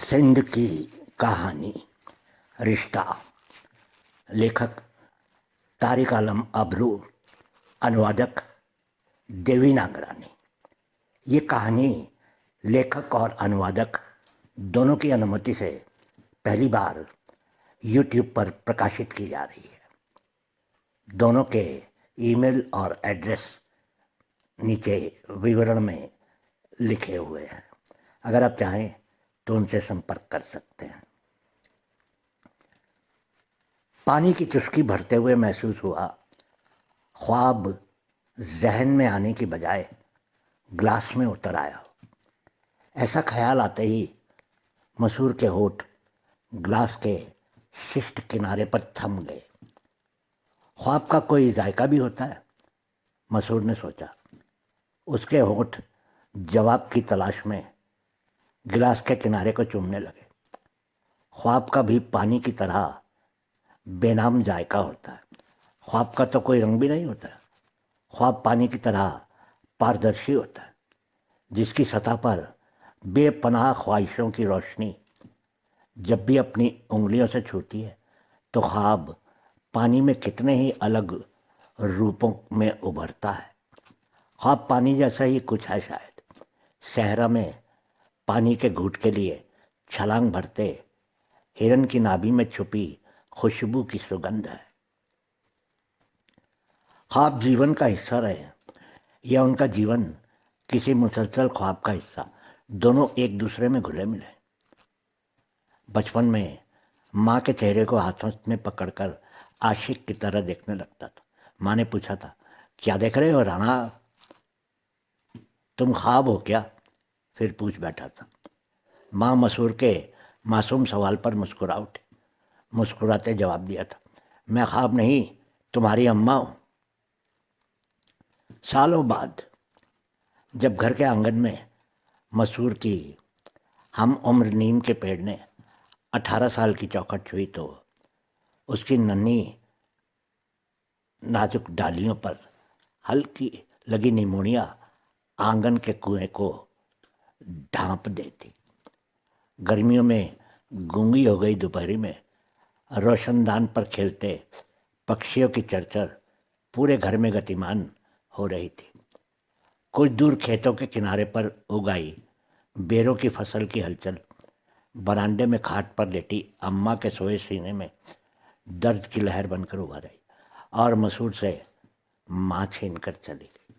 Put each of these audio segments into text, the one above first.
सिंध की कहानी रिश्ता। लेखक तारिक आलम अबरू, अनुवादक देवी नागरानी। ये कहानी लेखक और अनुवादक दोनों की अनुमति से पहली बार YouTube पर प्रकाशित की जा रही है। दोनों के ईमेल और एड्रेस नीचे विवरण में लिखे हुए हैं। अगर आप चाहें तो उनसे संपर्क कर सकते हैं। पानी की चुस्की भरते हुए महसूस हुआ ख्वाब जहन में आने की बजाय ग्लास में उतर आया। ऐसा ख्याल आते ही मसूर के होठ ग्लास के शिष्ट किनारे पर थम गए। ख्वाब का कोई जायका भी होता है, मसूर ने सोचा। उसके होठ जवाब की तलाश में गिलास के किनारे को चूमने लगे। ख्वाब का भी पानी की तरह बेनाम जायका होता है। ख्वाब का तो कोई रंग भी नहीं होता। ख्वाब पानी की तरह पारदर्शी होता है, जिसकी सतह पर बेपनाह ख्वाहिशों की रोशनी जब भी अपनी उंगलियों से छूती है तो ख्वाब पानी में कितने ही अलग रूपों में उभरता है। ख्वाब पानी जैसा ही कुछ है शायद। सहरा में पानी के घूंट के लिए छलांग भरते हिरन की नाभि में छुपी खुशबू की सुगंध है। ख्वाब जीवन का हिस्सा रहे या उनका जीवन किसी मुसलसल ख्वाब का हिस्सा, दोनों एक दूसरे में घुले मिले। बचपन में माँ के चेहरे को हाथों में पकड़कर आशिक की तरह देखने लगता था। माँ ने पूछा था, क्या देख रहे हो राणा, तुम ख्वाब हो क्या? फिर पूछ बैठा था। माँ मसूर के मासूम सवाल पर मुस्कुरा उठी। मुस्कुराते जवाब दिया था, मैं ख्वाब नहीं, तुम्हारी अम्मा हूँ। सालों बाद जब घर के आंगन में मसूर की हम उम्र नीम के पेड़ ने 18 साल की चौखट छुई तो उसकी नन्ही नाजुक डालियों पर हल्की लगी निमोनिया आंगन के कुएं को ढांप देती। गर्मियों में गूंगी हो गई दोपहरी में रोशनदान पर खेलते पक्षियों की चरचर पूरे घर में गतिमान हो रही थी। कुछ दूर खेतों के किनारे पर उगाई बेरों की फसल की हलचल बरामदे में खाट पर लेटी अम्मा के सोए सीने में दर्द की लहर बनकर उभर आई और मसूर से माँ छीन कर चली गई।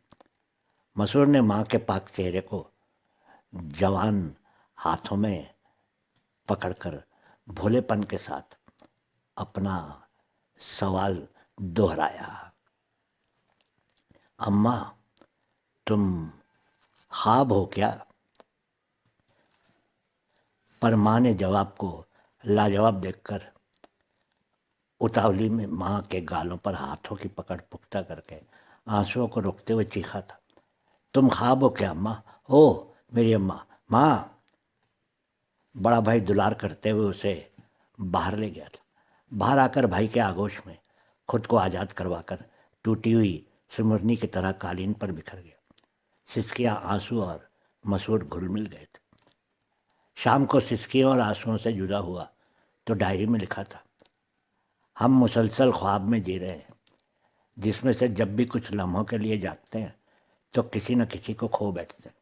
मसूर ने माँ के पाक चेहरे को जवान हाथों में पकड़कर भोलेपन के साथ अपना सवाल दोहराया, अम्मा, तुम ख्वाब हो क्या? पर माँ ने जवाब को लाजवाब देखकर उतावली में माँ के गालों पर हाथों की पकड़ पुख्ता करके आंसुओं को रोकते हुए चीखा था, तुम ख्वाब हो क्या अम्मा? ओ मेरी अम्मा, माँ। बड़ा भाई दुलार करते हुए उसे बाहर ले गया था। बाहर आकर भाई के आगोश में खुद को आज़ाद करवाकर टूटी हुई सुमुरनी की तरह कालीन पर बिखर गया। सिसकियाँ, आंसू और मसूर घुल मिल गए थे। शाम को सिसकियों और आंसुओं से जुदा हुआ तो डायरी में लिखा था, हम मुसलसल ख्वाब में जी रहे हैं, जिसमें से जब भी कुछ लम्हों के लिए जागते हैं तो किसी न किसी को खो बैठते हैं।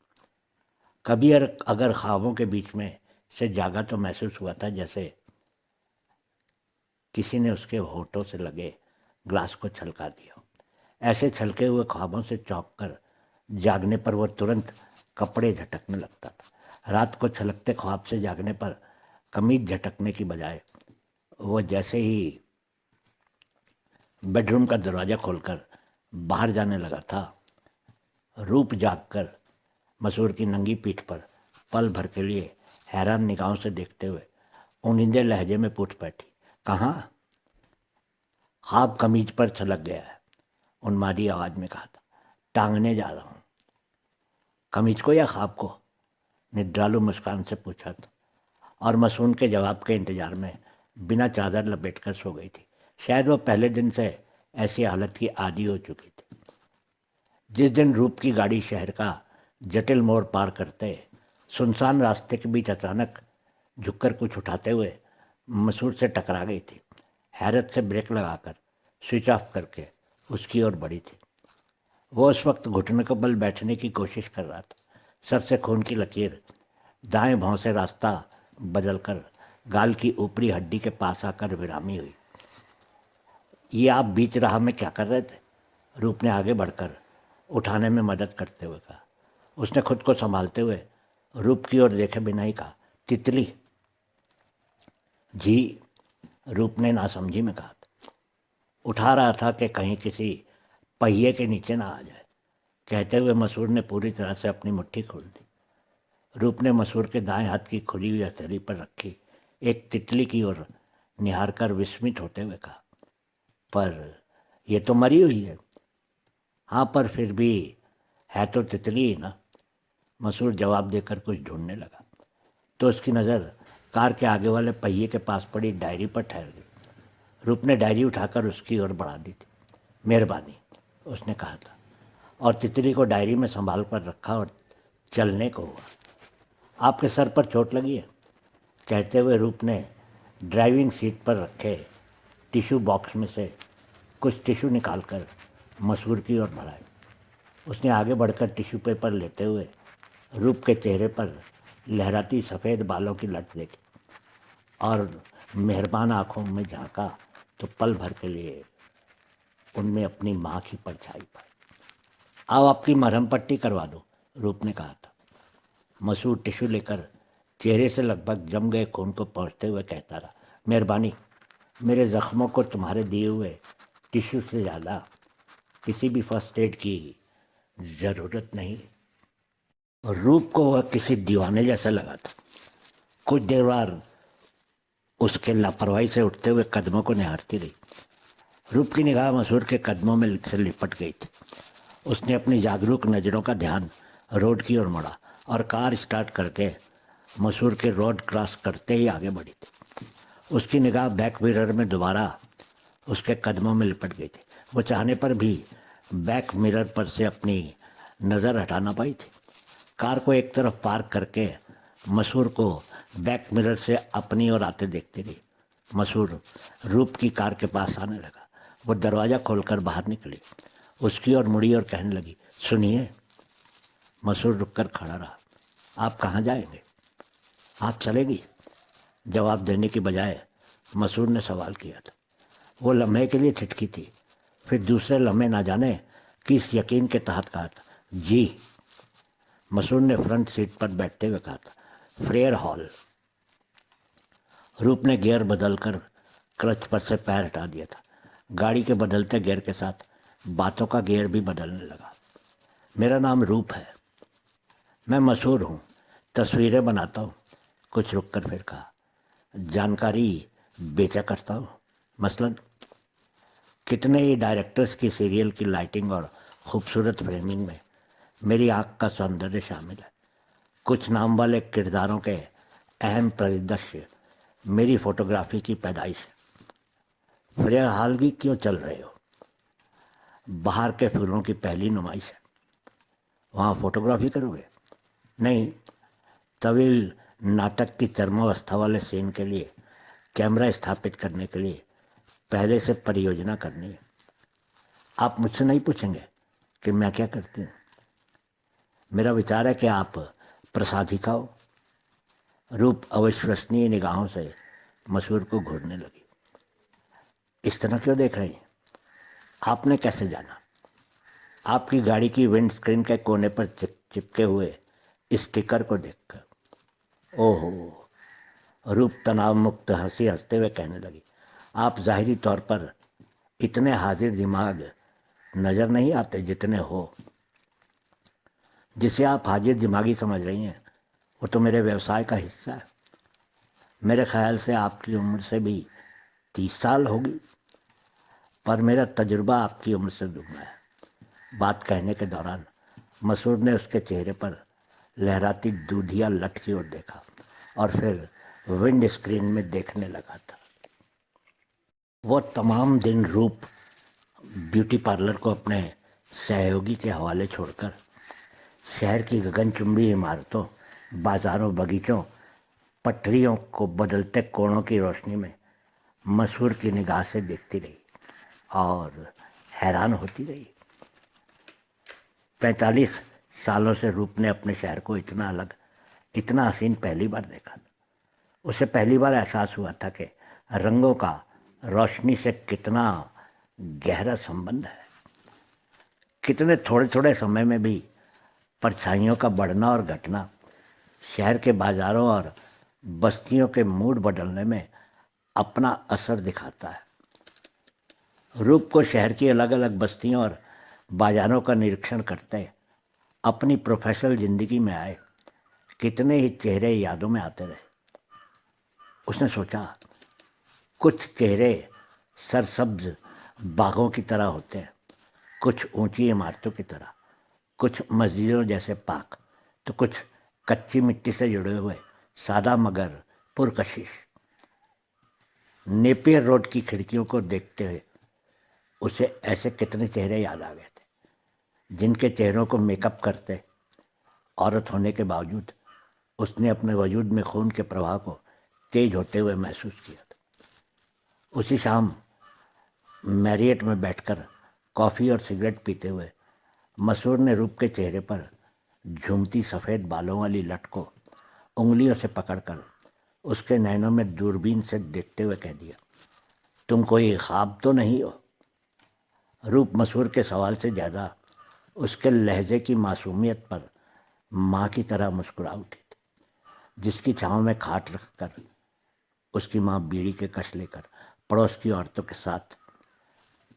कभी अगर ख्वाबों के बीच में से जागा तो महसूस हुआ था जैसे किसी ने उसके होठों से लगे ग्लास को छलका दिया। ऐसे छलके हुए ख्वाबों से चौंक कर जागने पर वह तुरंत कपड़े झटकने लगता था। रात को छलकते ख्वाब से जागने पर कमीज झटकने की बजाय वह जैसे ही बेडरूम का दरवाज़ा खोलकर बाहर जाने लगा था, रूप जागकर मसूर की नंगी पीठ पर पल भर के लिए हैरान निगाहों से देखते हुए उनिंदे लहजे में पूछ बैठी, कहाँ? ख्वाब कमीज पर छलक गया है, उन्मादी आवाज़ में कहा था, टांगने जा रहा हूँ। कमीज को या ख्वाब को? निद्रालु मुस्कान से पूछा था और मसून के जवाब के इंतजार में बिना चादर लपेटकर सो गई थी। शायद वह पहले दिन से ऐसी हालत की आदी हो चुकी थी। जिस दिन रूप की गाड़ी शहर का जटिल मोड़ पार करते सुनसान रास्ते के बीच अचानक झुककर कुछ उठाते हुए मसूर से टकरा गई थी। हैरत से ब्रेक लगाकर स्विच ऑफ करके उसकी ओर बढ़ी थी। वो उस वक्त घुटने को बल बैठने की कोशिश कर रहा था। सर से खून की लकीर दाएं भौं से रास्ता बदलकर गाल की ऊपरी हड्डी के पास आकर विरामी हुई। ये आप बीच राह में क्या कर रहे थे? रूप ने आगे बढ़कर उठाने में मदद करते हुए कहा। उसने खुद को संभालते हुए रूप की ओर देखे बिना ही कहा, तितली। जी, रूप ने नासमझी में कहा। उठा रहा था कि कहीं किसी पहिए के नीचे ना आ जाए। कहते हुए मसूर ने पूरी तरह से अपनी मुट्ठी खोल दी। रूप ने मसूर के दाएं हाथ की खुली हुई हथेली पर रखी एक तितली की ओर निहार कर विस्मित होते हुए कहा, पर ये तो मरी हुई है। हाँ, पर फिर भी है तो तितली ही ना। मसूर जवाब देकर कुछ ढूंढने लगा तो उसकी नज़र कार के आगे वाले पहिए के पास पड़ी डायरी पर ठहर गई। रूप ने डायरी उठाकर उसकी ओर बढ़ा दी थी। मेहरबानी, उसने कहा था और तितली को डायरी में संभाल कर रखा और चलने को हुआ। आपके सर पर चोट लगी है? कहते हुए रूप ने ड्राइविंग सीट पर रखे टिश्यू बॉक्स में से कुछ टिश्यू निकालकर मसूर की ओर बढ़ाए। उसने आगे बढ़कर टिश्यू पेपर लेते हुए रूप के चेहरे पर लहराती सफ़ेद बालों की लट देखी और मेहरबान आँखों में झांका तो पल भर के लिए उनमें अपनी माँ की परछाई पाई। आओ आपकी मरहम पट्टी करवा दो, रूप ने कहा था। मसूर टिश्यू लेकर चेहरे से लगभग जम गए खून को पोंछते हुए कहता रहा, मेहरबानी, मेरे ज़ख्मों को तुम्हारे दिए हुए टिश्यू से ज़्यादा किसी भी फर्स्ट एड की ज़रूरत नहीं। रूप को वह किसी दीवाने जैसा लगा था। कुछ देर बाद उसके लापरवाही से उठते हुए कदमों को निहारती रही। रूप की निगाह मसूर के कदमों में से लिपट गई थी। उसने अपनी जागरूक नज़रों का ध्यान रोड की ओर मोड़ा और कार स्टार्ट करके मसूर के रोड क्रॉस करते ही आगे बढ़ी थी। उसकी निगाह बैक मिरर में दोबारा उसके कदमों में लिपट गई थी। वो चाहने पर भी बैक मिरर पर से अपनी नज़र हटा ना पाई थी। कार को एक तरफ पार्क करके मसूर को बैक मिरर से अपनी ओर आते देखती रही। मसूर रूप की कार के पास आने लगा। वो दरवाज़ा खोलकर बाहर निकली, उसकी ओर मुड़ी और कहने लगी, सुनिए। मसूर रुककर खड़ा रहा। आप कहाँ जाएंगे? आप चलेगी? जवाब देने की बजाय मसूर ने सवाल किया था। वो लम्हे के लिए ठिठकी थी, फिर दूसरे लम्हे ना जाने किस यकीन के तहत कहा था, जी। मसूर ने फ्रंट सीट पर बैठते हुए कहा था, फ्रेयर हॉल। रूप ने गियर बदलकर क्लच पर से पैर हटा दिया था। गाड़ी के बदलते गियर के साथ बातों का गियर भी बदलने लगा। मेरा नाम रूप है, मैं मशहूर हूँ, तस्वीरें बनाता हूँ। कुछ रुक कर फिर कहा, जानकारी बेचा करता हूँ। मसलन कितने ही डायरेक्टर्स की सीरियल की लाइटिंग और खूबसूरत फ्रेमिंग में मेरी आँख का सौंदर्य शामिल है। कुछ नाम वाले किरदारों के अहम परिदृश्य मेरी फोटोग्राफी की पैदाइश है। फ्रेयर हॉल की क्यों चल रहे हो? बाहर के फूलों की पहली नुमाइश है, वहाँ फोटोग्राफी करोगे? नहीं, तवील नाटक की चरमावस्था वाले सीन के लिए कैमरा स्थापित करने के लिए पहले से परियोजना करनी है। आप मुझसे नहीं पूछेंगे कि मैं क्या करती हूँ। मेरा विचार है कि आप प्रसाधिका हो। रूप अविश्वसनीय निगाहों से मसूर को घूरने लगी। इस तरह क्यों देख रही हैं? आपने कैसे जाना? आपकी गाड़ी की विंड स्क्रीन के कोने पर चिपके हुए स्टिकर को देखकर। ओहो, रूप तनाव मुक्त हंसी हंसते हुए कहने लगी, आप जाहिरी तौर पर इतने हाजिर दिमाग नज़र नहीं आते जितने हो। जिसे आप हाजिर दिमागी समझ रही हैं वो तो मेरे व्यवसाय का हिस्सा है। मेरे ख्याल से आपकी उम्र से भी 30 साल होगी, पर मेरा तजुर्बा आपकी उम्र से दुगना है। बात कहने के दौरान मसूर ने उसके चेहरे पर लहराती दूधिया लट की ओर देखा और फिर विंड स्क्रीन में देखने लगा था। वो तमाम दिन रूप ब्यूटी पार्लर को अपने सहयोगी के हवाले छोड़कर शहर की गगनचुंबी इमारतों, बाज़ारों, बगीचों, पटरियों को बदलते कोणों की रोशनी में मसूर की निगाह से देखती रही और हैरान होती रही। 45 सालों से रूप ने अपने शहर को इतना अलग, इतना हसीन पहली बार देखा। उसे पहली बार एहसास हुआ था कि रंगों का रोशनी से कितना गहरा संबंध है। कितने थोड़े थोड़े समय में भी परछाइयों का बढ़ना और घटना शहर के बाजारों और बस्तियों के मूड बदलने में अपना असर दिखाता है। रूप को शहर की अलग अलग बस्तियों और बाजारों का निरीक्षण करते अपनी प्रोफेशनल जिंदगी में आए कितने ही चेहरे यादों में आते रहे। उसने सोचा, कुछ चेहरे सरसब्ज बागों की तरह होते हैं, कुछ ऊंची इमारतों की तरह, कुछ मस्जिदों जैसे पाक, तो कुछ कच्ची मिट्टी से जुड़े हुए सादा मगर पुरकशिश। नेपियर रोड की खिड़कियों को देखते हुए उसे ऐसे कितने चेहरे याद आ गए थे जिनके चेहरों को मेकअप करते औरत होने के बावजूद उसने अपने वजूद में खून के प्रवाह को तेज होते हुए महसूस किया था। उसी शाम मैरियट में बैठकर कॉफ़ी और सिगरेट पीते हुए मसूर ने रूप के चेहरे पर झूमती सफ़ेद बालों वाली लट को उंगलियों से पकड़कर उसके नैनों में दूरबीन से देखते हुए कह दिया, तुम कोई ख्वाब तो नहीं हो? रूप मसूर के सवाल से ज़्यादा उसके लहजे की मासूमियत पर माँ की तरह मुस्कुरा उठी थी, जिसकी छाँव में खाट रखकर उसकी माँ बीड़ी के कश लेकर पड़ोस की औरतों के साथ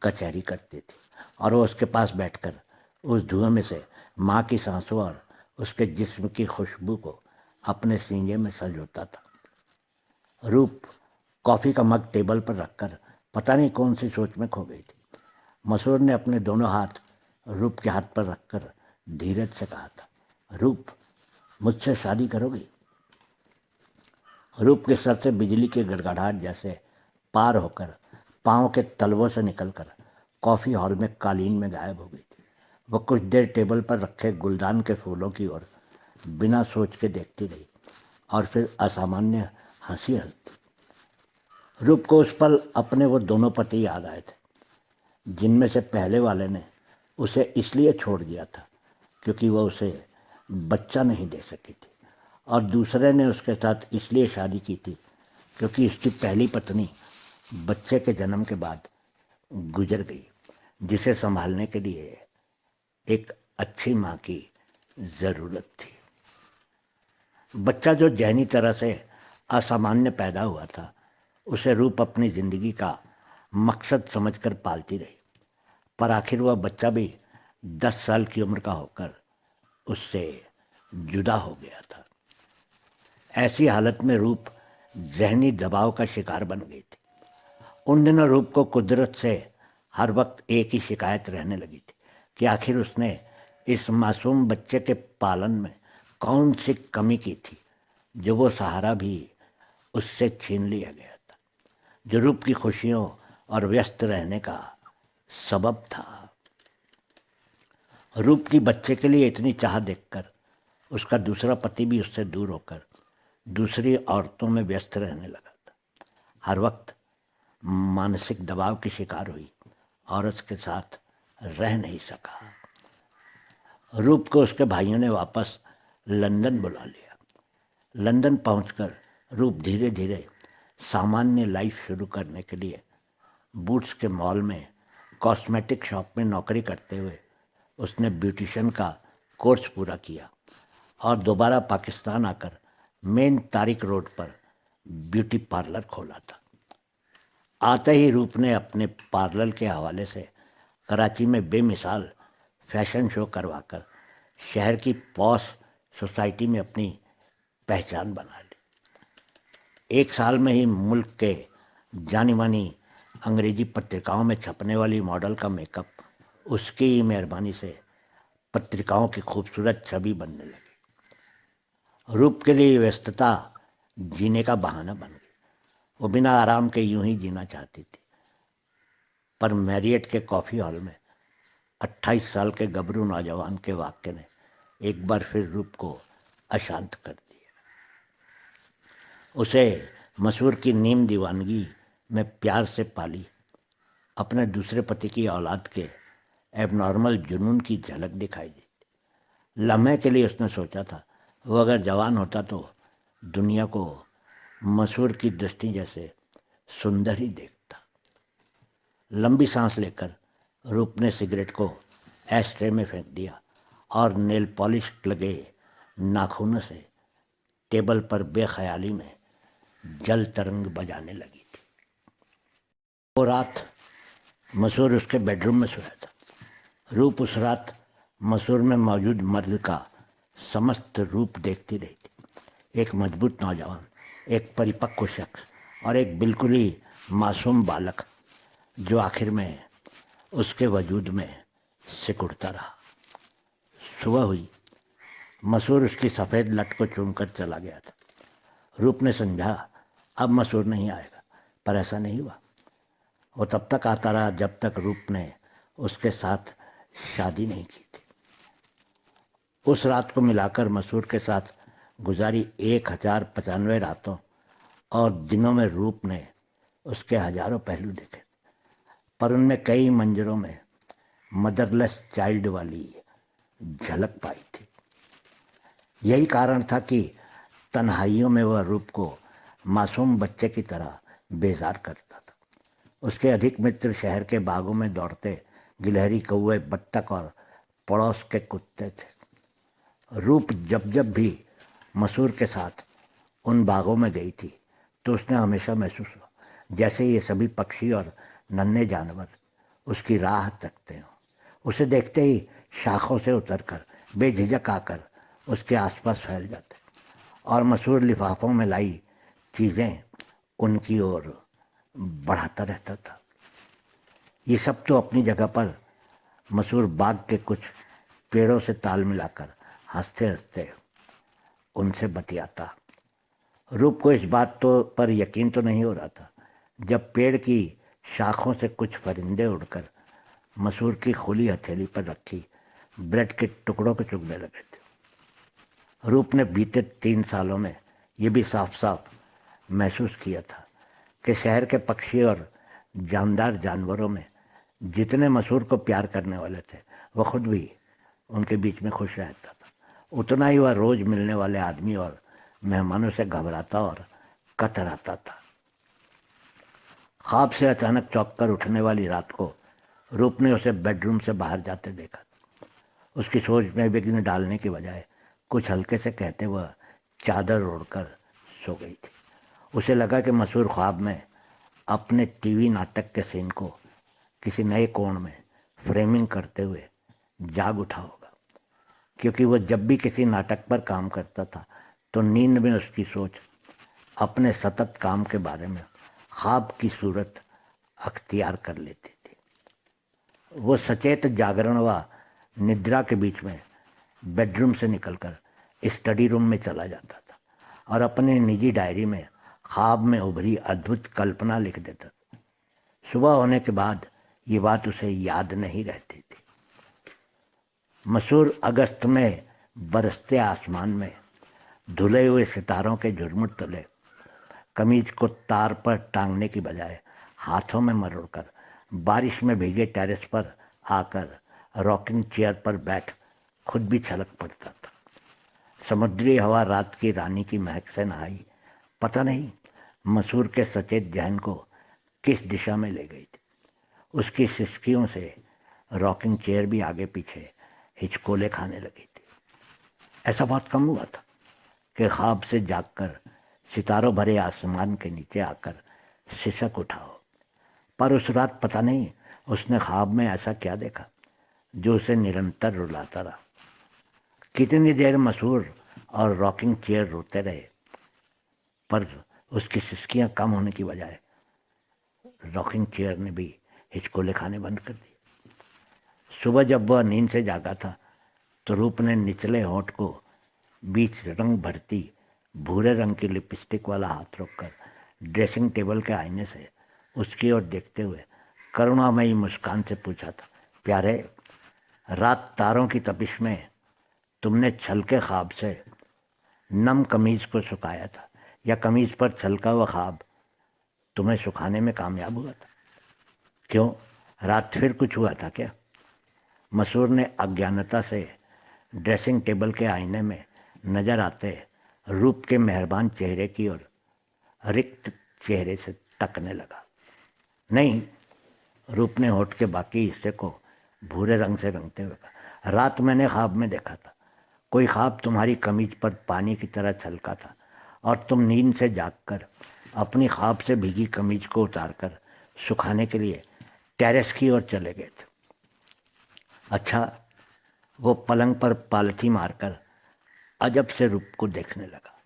कचहरी करती थी और वो उसके पास बैठकर उस धुएं में से माँ की सांसों और उसके जिस्म की खुशबू को अपने सीने में संजोता था। रूप कॉफ़ी का मग टेबल पर रखकर पता नहीं कौन सी सोच में खो गई थी। मसूर ने अपने दोनों हाथ रूप के हाथ पर रखकर धीरज से कहा था, रूप, मुझसे शादी करोगी? रूप के सर से बिजली के गड़गड़ाहट जैसे पार होकर पाँव के तलवों से निकलकर कॉफ़ी हॉल में कालीन में गायब हो गई थी। वह कुछ देर टेबल पर रखे गुलदान के फूलों की ओर बिना सोच के देखती रही और फिर असामान्य हंसी हंसती। रूप को उस पल अपने वो दोनों पति याद आए थे, जिनमें से पहले वाले ने उसे इसलिए छोड़ दिया था क्योंकि वह उसे बच्चा नहीं दे सकी थी, और दूसरे ने उसके साथ इसलिए शादी की थी क्योंकि उसकी पहली पत्नी बच्चे के जन्म के बाद गुजर गई, जिसे संभालने के लिए एक अच्छी माँ की ज़रूरत थी। बच्चा जो जहनी तरह से असामान्य पैदा हुआ था, उसे रूप अपनी ज़िंदगी का मकसद समझकर पालती रही, पर आखिर वह बच्चा भी 10 साल की उम्र का होकर उससे जुदा हो गया था। ऐसी हालत में रूप जहनी दबाव का शिकार बन गई थी। उन दिनों रूप को कुदरत से हर वक्त एक ही शिकायत रहने लगी थी कि आखिर उसने इस मासूम बच्चे के पालन में कौन सी कमी की थी जो वो सहारा भी उससे छीन लिया गया था, जो रूप की खुशियों और व्यस्त रहने का सबब था। रूप की बच्चे के लिए इतनी चाह देखकर उसका दूसरा पति भी उससे दूर होकर दूसरी औरतों में व्यस्त रहने लगा था। हर वक्त मानसिक दबाव की शिकार हुई और उसके साथ रह नहीं सका। रूप को उसके भाइयों ने वापस लंदन बुला लिया। लंदन पहुंचकर रूप धीरे धीरे सामान्य लाइफ शुरू करने के लिए बूट्स के मॉल में कॉस्मेटिक शॉप में नौकरी करते हुए उसने ब्यूटिशियन का कोर्स पूरा किया और दोबारा पाकिस्तान आकर मेन तारिक रोड पर ब्यूटी पार्लर खोला था। आते ही रूप ने अपने पार्लर के हवाले से कराची में बेमिसाल फैशन शो करवाकर शहर की पॉश सोसाइटी में अपनी पहचान बना ली। 1 साल में ही मुल्क के जानी मानी अंग्रेजी पत्रिकाओं में छपने वाली मॉडल का मेकअप उसकी ही मेहरबानी से पत्रिकाओं की खूबसूरत छवि बनने लगी। रूप के लिए व्यस्तता जीने का बहाना बन गई। वो बिना आराम के यूं ही जीना चाहती थी, पर मैरियट के कॉफ़ी हॉल में 28 साल के गबरू नौजवान के वाक्य ने एक बार फिर रूप को अशांत कर दिया। उसे मसूर की नीम दीवानगी में प्यार से पाली अपने दूसरे पति की औलाद के एबनॉर्मल जुनून की झलक दिखाई दी। लम्हे के लिए उसने सोचा था वो अगर जवान होता तो दुनिया को मसूर की दृष्टि जैसे सुंदर ही देखता। लंबी सांस लेकर रूप ने सिगरेट को एस्ट्रे में फेंक दिया और नेल पॉलिश लगे नाखूनों से टेबल पर बेख्याली में जल तरंग बजाने लगी थी। वो रात मसूर उसके बेडरूम में सोया था। रूप उस रात मसूर में मौजूद मर्द का समस्त रूप देखती रही थी। एक मजबूत नौजवान, एक परिपक्व शख्स और एक बिल्कुल ही मासूम बालक जो आखिर में उसके वजूद में सिकुड़ता रहा। सुबह हुई। मसूर उसकी सफ़ेद लट को चूमकर चला गया था। रूप ने समझा अब मसूर नहीं आएगा, पर ऐसा नहीं हुआ। वो तब तक आता रहा जब तक रूप ने उसके साथ शादी नहीं की थी। उस रात को मिलाकर मसूर के साथ गुजारी 1095 रातों और दिनों में रूप ने उसके हजारों पहलू देखे, पर उनमें कई मंजरों में मदरलेस चाइल्ड वाली झलक पाई थी। यही कारण था कि तन्हाइयों में वह रूप को मासूम बच्चे की तरह बेजार करता था। उसके अधिक मित्र शहर के बागों में दौड़ते गिलहरी, कौवे, बत्तख और पड़ोस के कुत्ते थे। रूप जब जब भी मसूर के साथ उन बागों में गई थी तो उसने हमेशा महसूस हुआ जैसे ये सभी पक्षी और नन्हे जानवर उसकी राह तकते हों। उसे देखते ही शाखों से उतरकर बेझिझक आकर उसके आसपास फैल जाते और मसूर लिफाफों में लाई चीज़ें उनकी ओर बढ़ाता रहता था। ये सब तो अपनी जगह पर मसूर बाग के कुछ पेड़ों से ताल मिलाकर हंसते हंसते उनसे बतियाता। रूप को इस बात तो पर यकीन तो नहीं हो रहा था जब पेड़ की शाखों से कुछ परिंदे उड़कर मसूर की खुली हथेली पर रखी ब्रेड के टुकड़ों को चुगने लगे थे। रूप ने बीते 3 सालों में ये भी साफ साफ महसूस किया था कि शहर के पक्षी और जानदार जानवरों में जितने मसूर को प्यार करने वाले थे वह खुद भी उनके बीच में खुश रहता था, उतना ही वह रोज़ मिलने वाले आदमी और मेहमानों से घबराता और कतराता था। ख्वाब से अचानक चौंक कर उठने वाली रात को रूप ने उसे बेडरूम से बाहर जाते देखा। उसकी सोच में विघ्न डालने के बजाय कुछ हल्के से कहते वह चादर ओढ़कर सो गई थी। उसे लगा कि मसूर ख्वाब में अपने टीवी नाटक के सीन को किसी नए कोण में फ्रेमिंग करते हुए जाग उठा होगा, क्योंकि वह जब भी किसी नाटक पर काम करता था तो नींद में उसकी सोच अपने सतत काम के बारे में ख्वाब की सूरत अख्तियार कर लेती थी। वो सचेत जागरण व निद्रा के बीच में बेडरूम से निकलकर स्टडी रूम में चला जाता था और अपनी निजी डायरी में ख्वाब में उभरी अद्भुत कल्पना लिख देता था। सुबह होने के बाद ये बात उसे याद नहीं रहती थी। मसूर अगस्त में बरसते आसमान में धुले हुए सितारों के झुरमुट तले कमीज को तार पर टांगने की बजाय हाथों में मरोड़कर बारिश में भीगे टेरेस पर आकर रॉकिंग चेयर पर बैठ खुद भी छलक पड़ता था। समुद्री हवा रात की रानी की महक से नहाई पता नहीं मसूर के सचेत जहन को किस दिशा में ले गई थी। उसकी सिसकियों से रॉकिंग चेयर भी आगे पीछे हिचकोले खाने लगी थी। ऐसा बहुत कम हुआ था कि ख्वाब से जागकर सितारों भरे आसमान के नीचे आकर सिसक उठा हो, पर उस रात पता नहीं उसने ख्वाब में ऐसा क्या देखा जो उसे निरंतर रुलाता रहा। कितनी देर मसूर और रॉकिंग चेयर रोते रहे, पर उसकी सिसकियां कम होने की बजाय रॉकिंग चेयर ने भी हिचकोले खाने बंद कर दिए। सुबह जब वह नींद से जागा था तो रूप ने निचले होंठ को बीच रंग भरती भूरे रंग की लिपस्टिक वाला हाथ रोककर ड्रेसिंग टेबल के आईने से उसकी ओर देखते हुए करुणामयी मुस्कान से पूछा था, प्यारे, रात तारों की तपिश में तुमने छल के ख्वाब से नम कमीज को सुखाया था, या कमीज़ पर छलका हुआ ख्वाब तुम्हें सुखाने में कामयाब हुआ था? क्यों, रात फिर कुछ हुआ था क्या? मसूर ने अज्ञानता से ड्रेसिंग टेबल के आईने में नजर आते रूप के मेहरबान चेहरे की ओर रिक्त चेहरे से तकने लगा। नहीं, रूप ने होठ के बाकी हिस्से को भूरे रंग से रंगते हुए कहा, रात मैंने ख्वाब में देखा था। कोई ख्वाब तुम्हारी कमीज पर पानी की तरह छलका था और तुम नींद से जागकर अपनी ख्वाब से भीगी कमीज को उतारकर सुखाने के लिए टेरेस की ओर चले गए थे। अच्छा, वो पलंग पर पालथी मारकर अजब से रूप को देखने लगा।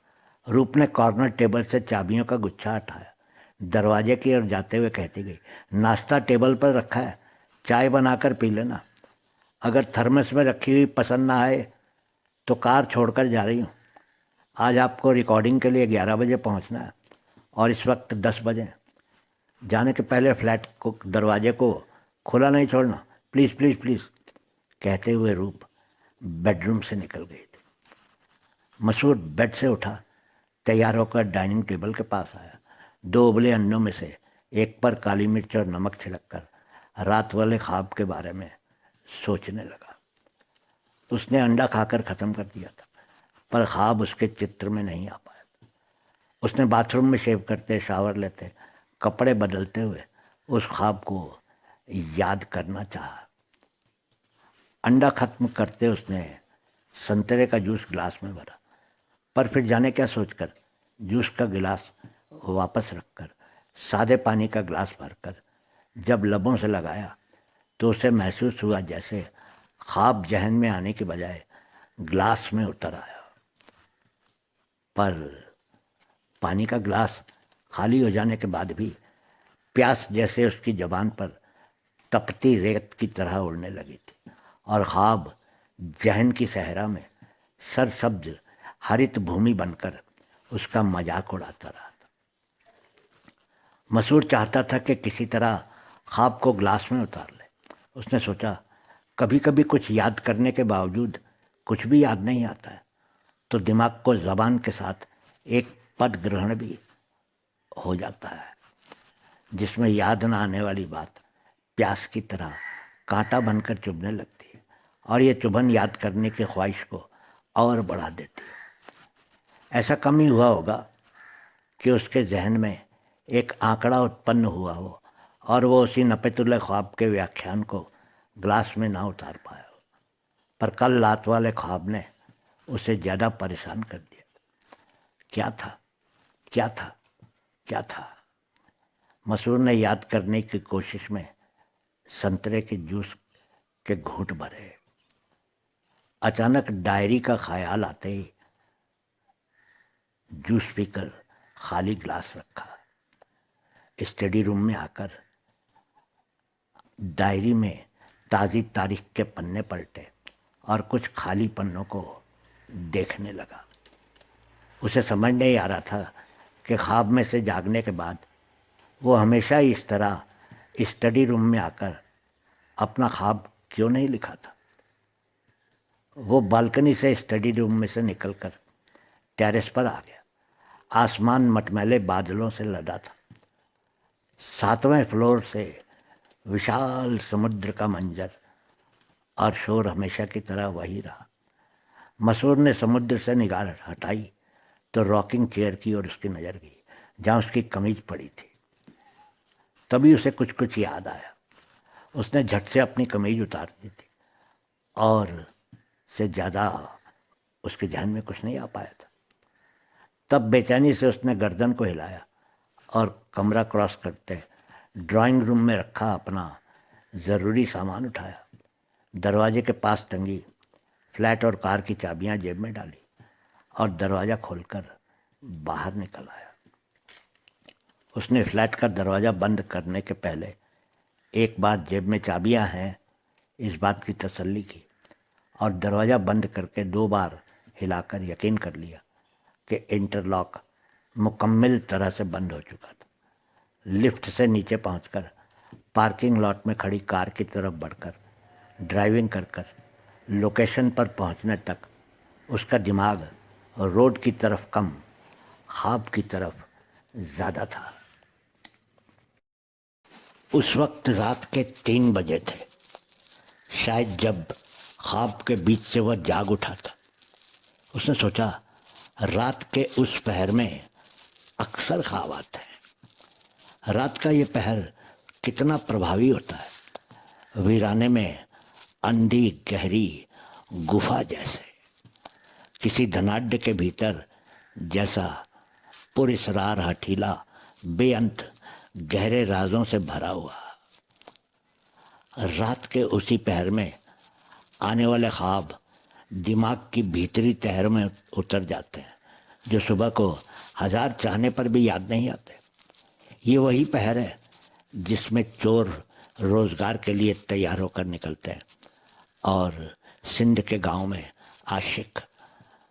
रूप ने कॉर्नर टेबल से चाबियों का गुच्छा उठाया, दरवाजे की ओर जाते हुए कहती गई, नाश्ता टेबल पर रखा है, चाय बनाकर पी लेना। अगर थर्मस में रखी हुई पसंद ना आए तो कार छोड़कर जा रही हूँ। आज आपको रिकॉर्डिंग के लिए 11 बजे पहुँचना है और इस वक्त 10 बजे। जाने के पहले फ्लैट को दरवाजे को खुला नहीं छोड़ना, प्लीज़ प्लीज़ प्लीज़, कहते हुए रूप बेडरूम से निकल गई थी। मसूर बेड से उठा, तैयार होकर डाइनिंग टेबल के पास आया। 2 उबले अंडों में से एक पर काली मिर्च और नमक छिड़ककर रात वाले ख्वाब के बारे में सोचने लगा। उसने अंडा खाकर ख़त्म कर दिया था, पर ख्वाब उसके चित्र में नहीं आ पाया था। उसने बाथरूम में शेव करते, शावर लेते, कपड़े बदलते हुए उस ख्वाब को याद करना चाहा। अंडा ख़त्म करते उसने संतरे का जूस गिलास में भरा, पर फिर जाने क्या सोचकर जूस का गिलास वापस रखकर सादे पानी का गिलास भरकर जब लबों से लगाया तो उसे महसूस हुआ जैसे ख्वाब जहन में आने के बजाय गिलास में उतर आया। पर पानी का गिलास खाली हो जाने के बाद भी प्यास जैसे उसकी ज़बान पर तपती रेत की तरह उड़ने लगी थी और ख्वाब जहन की सहरा में सरसब्ज हरित भूमि बनकर उसका मजाक उड़ाता रहा था। मसूर चाहता था कि किसी तरह ख्वाब को ग्लास में उतार ले। उसने सोचा, कभी कभी कुछ याद करने के बावजूद कुछ भी याद नहीं आता है, तो दिमाग को ज़बान के साथ एक पद ग्रहण भी हो जाता है जिसमें याद न आने वाली बात प्यास की तरह कांटा बनकर चुभने लगती है और ये चुभन याद करने की ख्वाहिश को और बढ़ा देती है। ऐसा कम ही हुआ होगा कि उसके जहन में एक आंकड़ा उत्पन्न हुआ हो और वो उसी नपेतुल्ले ख्वाब के व्याख्यान को ग्लास में ना उतार पाया हो, पर कल रात वाले ख्वाब ने उसे ज़्यादा परेशान कर दिया। क्या था, क्या था, क्या था? मसूर ने याद करने की कोशिश में संतरे के जूस के घूंट भरे। अचानक डायरी का ख्याल आते ही जूस पीकर खाली ग्लास रखा, स्टडी रूम में आकर डायरी में ताज़ी तारीख के पन्ने पलटे और कुछ खाली पन्नों को देखने लगा। उसे समझ नहीं आ रहा था कि ख्वाब में से जागने के बाद वो हमेशा ही इस तरह स्टडी रूम में आकर अपना ख्वाब क्यों नहीं लिखा था। वो बालकनी से स्टडी रूम में से निकलकर टेरेस पर आ गया। आसमान मटमैले बादलों से लदा था। 7वें फ्लोर से विशाल समुद्र का मंजर और शोर हमेशा की तरह वही रहा। मसूर ने समुद्र से निगाह हटाई तो रॉकिंग चेयर की ओर उसकी नज़र गई जहाँ उसकी कमीज पड़ी थी। तभी उसे कुछ कुछ याद आया। उसने झट से अपनी कमीज उतार दी थी और से ज़्यादा उसके ध्यान में कुछ नहीं आ पाया था। तब बेचैनी से उसने गर्दन को हिलाया और कमरा क्रॉस करते ड्राइंग रूम में रखा अपना ज़रूरी सामान उठाया। दरवाजे के पास टंगी फ्लैट और कार की चाबियां जेब में डाली और दरवाज़ा खोलकर बाहर निकल आया। उसने फ्लैट का दरवाज़ा बंद करने के पहले एक बार जेब में चाबियां हैं इस बात की तसल्ली की और दरवाज़ा बंद करके 2 बार हिलाकर यकीन कर लिया कि इंटरलॉक मुकम्मल तरह से बंद हो चुका था। लिफ्ट से नीचे पहुंचकर पार्किंग लॉट में खड़ी कार की तरफ बढ़कर ड्राइविंग कर लोकेशन पर पहुंचने तक उसका दिमाग रोड की तरफ कम ख्वाब की तरफ ज़्यादा था। उस वक्त रात के 3 बजे थे, शायद जब ख्वाब के बीच से वह जाग उठा था। उसने सोचा, रात के उस पहर में अक्सर ख्वाब आते हैं। रात का ये पहर कितना प्रभावी होता है, वीराने में अंधी गहरी गुफा जैसे, किसी धनाढ्य के भीतर जैसा पुरस्रार हठीला बेअंत गहरे राजों से भरा हुआ। रात के उसी पहर में आने वाले ख्वाब दिमाग की भीतरी तहर में उतर जाते हैं, जो सुबह को 1000 चाहने पर भी याद नहीं आते। ये वही पहर है जिसमें चोर रोजगार के लिए तैयार होकर निकलते हैं और सिंध के गांव में आशिक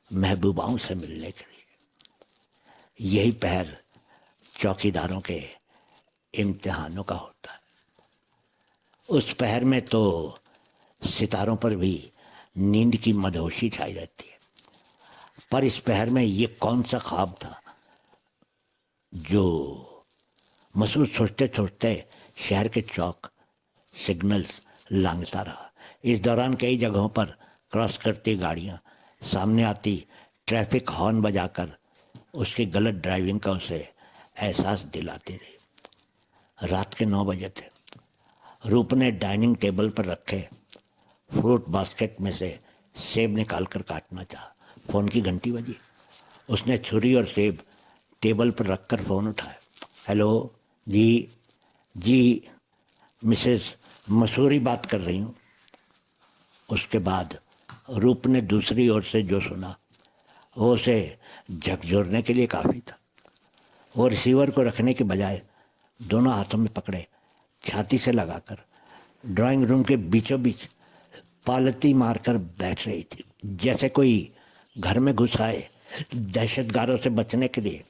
महबूबाओं से मिलने के लिए। यही पहर चौकीदारों के इम्तिहानों का होता है। उस पहर में तो सितारों पर भी नींद की मदहोशी छाई रहती है। पर इस पहर में ये कौन सा ख्वाब था जो मसूद सोचते सोचते शहर के चौक सिग्नल्स लांघता रहा। इस दौरान कई जगहों पर क्रॉस करती गाड़ियां सामने आती ट्रैफिक हॉर्न बजाकर उसकी गलत ड्राइविंग का उसे एहसास दिलाती रही। रात के 9 बजे थे। रूप ने डाइनिंग टेबल पर रखे फ्रूट बास्केट में से सेब निकाल कर काटना चाहा। फ़ोन की घंटी बजी। उसने छुरी और सेब टेबल पर रखकर फ़ोन उठाया। हेलो जी, जी मिसेस मसूरी बात कर रही हूँ। उसके बाद रूप ने दूसरी ओर से जो सुना वो उसे झकझोरने के लिए काफ़ी था। वो रिसीवर को रखने के बजाय दोनों हाथों में पकड़े छाती से लगाकर ड्राइंग रूम के बीचों बीच पालती मारकर बैठ रही थी, जैसे कोई घर में घुस आए दहशतगारों से बचने के लिए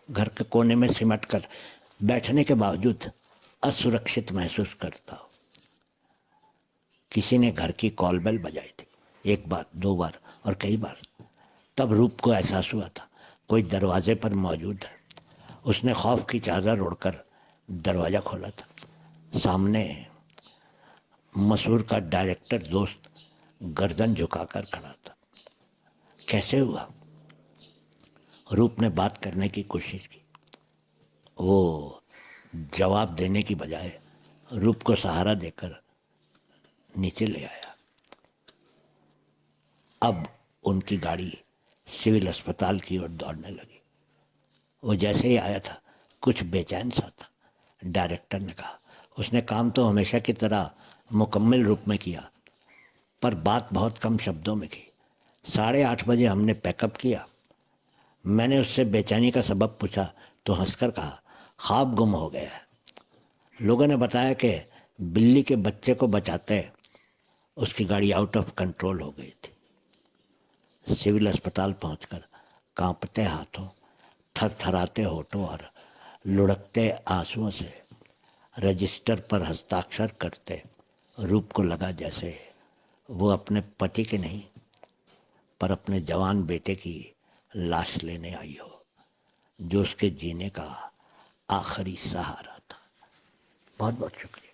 घर के कोने में सिमट कर बैठने के बावजूद असुरक्षित महसूस करता हो। किसी ने घर की कॉल बेल बजाई थी, 1 बार 2 बार और कई बार। तब रूप को एहसास हुआ था कोई दरवाजे पर मौजूद है। उसने खौफ की चादर ओढ़कर दरवाज़ा खोला था। सामने मसूर का डायरेक्टर दोस्त गर्दन झुकाकर खड़ा था। कैसे हुआ? रूप ने बात करने की कोशिश की। वो जवाब देने की बजाय रूप को सहारा देकर नीचे ले आया। अब उनकी गाड़ी सिविल अस्पताल की ओर दौड़ने लगी। वो जैसे ही आया था कुछ बेचैन सा था। डायरेक्टर ने कहा, उसने काम तो हमेशा की तरह मुकम्मल रूप में किया, पर बात बहुत कम शब्दों में की। 8:30 बजे हमने पैकअप किया। मैंने उससे बेचैनी का सबब पूछा तो हंसकर कहा, ख्वाब गुम हो गया है। लोगों ने बताया कि बिल्ली के बच्चे को बचाते उसकी गाड़ी आउट ऑफ कंट्रोल हो गई थी। सिविल अस्पताल पहुंचकर कांपते हाथों, थरथराते होठों और लुढ़कते आंसुओं से रजिस्टर पर हस्ताक्षर करते रूप को लगा जैसे वो अपने पति के नहीं पर अपने जवान बेटे की लाश लेने आई हो, जो उसके जीने का आखिरी सहारा था। बहुत बहुत शुक्रिया।